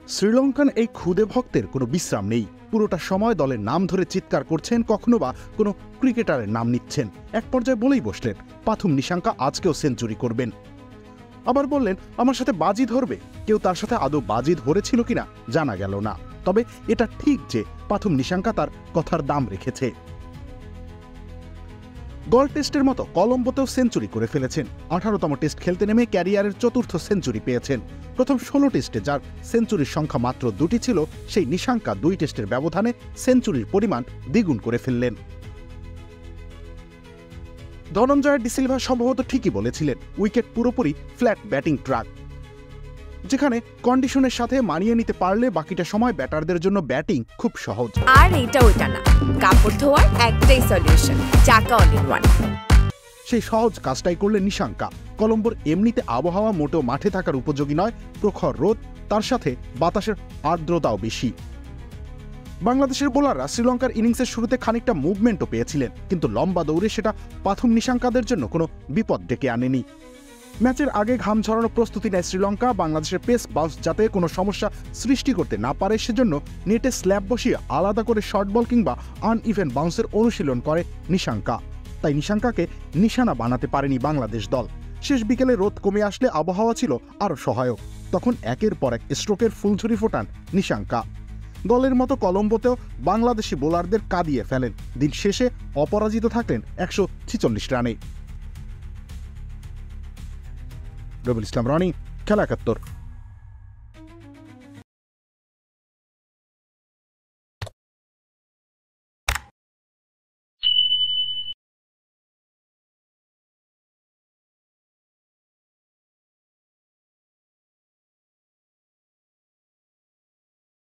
শ্রীলঙ্কান এই খুদে ভক্তের কোনো বিশ্রাম নেই। পুরোটা সময় দলের নাম ধরে চিৎকার করছেন, কখনো বা কোনো ক্রিকেটারের নাম নিচ্ছেন। এক পর্যায়ে বলেই বসলেন পাথুম নিশাঙ্কা আজকেও সেঞ্চুরি করবেন। আবার বললেন আমার সাথে বাজি ধরবে। কেউ তার সাথে আদৌ বাজি ধরেছিল কিনা জানা গেল না, তবে এটা ঠিক যে পাথুম নিশাঙ্কা তার কথার দাম রেখেছে। গল টেস্টের মতো কলম্বোতেও সেঞ্চুরি করে ফেলেছেন। 18তম টেস্ট খেলতে নেমে ক্যারিয়ারের চতুর্থ সেঞ্চুরি পেয়েছেন। প্রথম 16 টেস্টে যার সেঞ্চুরির সংখ্যা মাত্র 2টি ছিল, সেই নিশাঙ্কা 2 টেস্টের ব্যবধানে সেঞ্চুরির পরিমাণ দ্বিগুণ করে ফেললেন। ধনঞ্জয় ডিসিলভা সম্ভবত ঠিকই বলেছিলেন, উইকেট পুরোপুরি ফ্ল্যাট ব্যাটিং ট্রাক, যেখানে কন্ডিশনের সাথে মানিয়ে নিতে পারলে বাকিটা সময় ব্যাটারদের জন্য ব্যাটিং খুব সহজ। আর এটা ওইটা না, কাপড় ধোয়ার একটাই সলিউশন, চাকা অল ইন ওয়ান। সেই সহজ কাজটাই করলেন নিশাঙ্কা। কলম্বোর এমনিতে আবহাওয়া মোটেও মাঠে থাকার উপযোগী নয়, প্রখর রোদ, তার সাথে বাতাসের আর্দ্রতাও বেশি। বাংলাদেশের বোলাররা শ্রীলঙ্কার ইনিংসের শুরুতে খানিকটা মুভমেন্টও পেয়েছিলেন, কিন্তু লম্বা দৌড়ে সেটা পাথুম নিশাঙ্কাদের জন্য কোনো বিপদ ডেকে আনেনি। ম্যাচের আগে ঘাম ঝরানো প্রস্তুতি নেয় শ্রীলঙ্কা। বাংলাদেশের পেস বাউন্স যাতে কোনো সমস্যা সৃষ্টি করতে না পারে সেজন্য নেটে স্ল্যাব বসিয়ে আলাদা করে শর্ট বল কিংবা আনইভেন বাউন্সের অনুশীলন করে নিশাঙ্কা। তাই নিশাঙ্কাকে নিশানা বানাতে পারেনি বাংলাদেশ দল। শেষ বিকেলে রোদ কমে আসলে আবহাওয়া ছিল আরও সহায়ক। তখন একের পর এক স্ট্রোকের ফুলঝুরি ফোটান নিশাঙ্কা। দলের মতো কলম্বোতেও বাংলাদেশি বোলারদের কাঁদিয়ে ফেলেন। দিন শেষে অপরাজিত থাকলেন 146 রানে। রবিউল ইসলাম রনি, খেলা 71।